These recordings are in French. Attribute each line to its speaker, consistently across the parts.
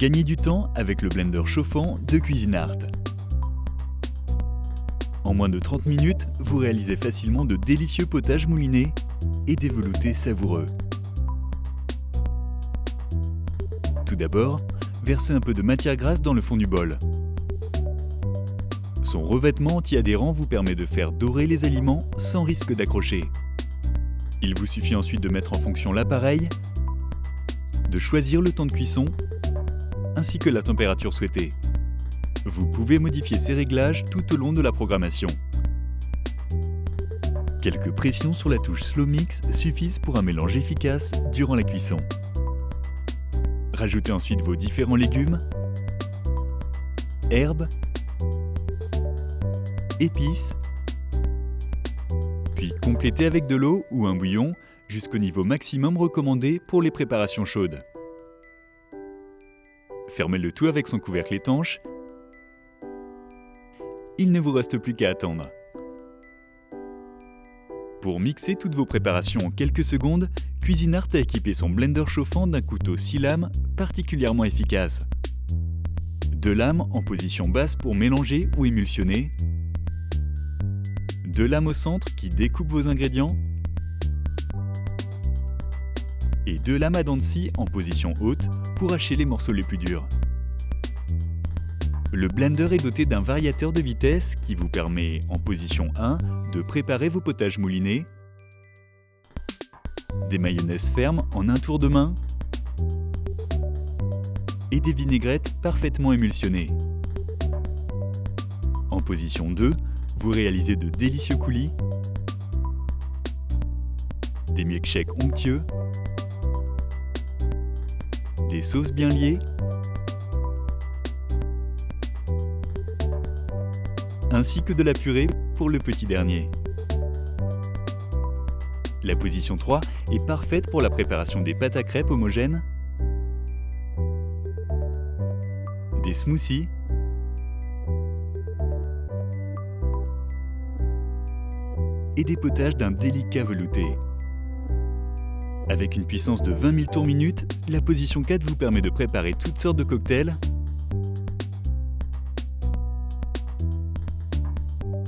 Speaker 1: Gagnez du temps avec le blender chauffant de Cuisinart. En moins de 30 minutes, vous réalisez facilement de délicieux potages moulinés et des veloutés savoureux. Tout d'abord, versez un peu de matière grasse dans le fond du bol. Son revêtement anti-adhérent vous permet de faire dorer les aliments sans risque d'accrocher. Il vous suffit ensuite de mettre en fonction l'appareil, de choisir le temps de cuisson, ainsi que la température souhaitée. Vous pouvez modifier ces réglages tout au long de la programmation. Quelques pressions sur la touche Slow Mix suffisent pour un mélange efficace durant la cuisson. Rajoutez ensuite vos différents légumes, herbes, épices, puis complétez avec de l'eau ou un bouillon jusqu'au niveau maximum recommandé pour les préparations chaudes. Fermez le tout avec son couvercle étanche. Il ne vous reste plus qu'à attendre. Pour mixer toutes vos préparations en quelques secondes, Cuisinart a équipé son blender chauffant d'un couteau 6 lames particulièrement efficace. 2 lames en position basse pour mélanger ou émulsionner, 2 lames au centre qui découpent vos ingrédients et 2 lames à dents de scie en position haute pour hacher les morceaux les plus durs. Le blender est doté d'un variateur de vitesse qui vous permet, en position 1, de préparer vos potages moulinés, des mayonnaises fermes en un tour de main et des vinaigrettes parfaitement émulsionnées. En position 2, vous réalisez de délicieux coulis, des milkshakes onctueux, des sauces bien liées, ainsi que de la purée pour le petit dernier. La position 3 est parfaite pour la préparation des pâtes à crêpes homogènes, des smoothies, et des potages d'un délicat velouté. Avec une puissance de 20 000 tours minute, la position 4 vous permet de préparer toutes sortes de cocktails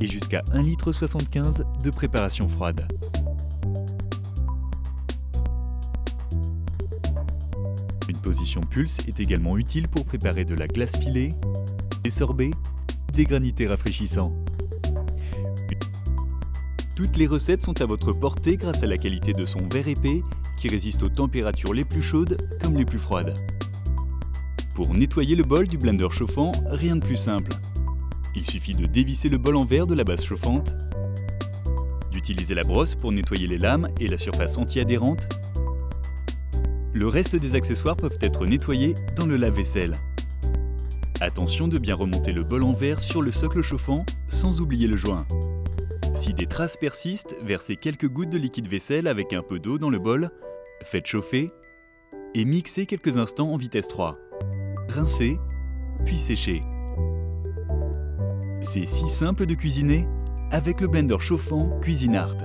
Speaker 1: et jusqu'à 1,75 litre de préparation froide. Une position pulse est également utile pour préparer de la glace pilée, des sorbets, des granités rafraîchissants. Toutes les recettes sont à votre portée grâce à la qualité de son verre épais qui résiste aux températures les plus chaudes comme les plus froides. Pour nettoyer le bol du blender chauffant, rien de plus simple. Il suffit de dévisser le bol en verre de la base chauffante, d'utiliser la brosse pour nettoyer les lames et la surface anti-adhérente. Le reste des accessoires peuvent être nettoyés dans le lave-vaisselle. Attention de bien remonter le bol en verre sur le socle chauffant sans oublier le joint. Si des traces persistent, versez quelques gouttes de liquide vaisselle avec un peu d'eau dans le bol, faites chauffer et mixez quelques instants en vitesse 3. Rincez, puis séchez. C'est si simple de cuisiner avec le blender chauffant Cuisinart.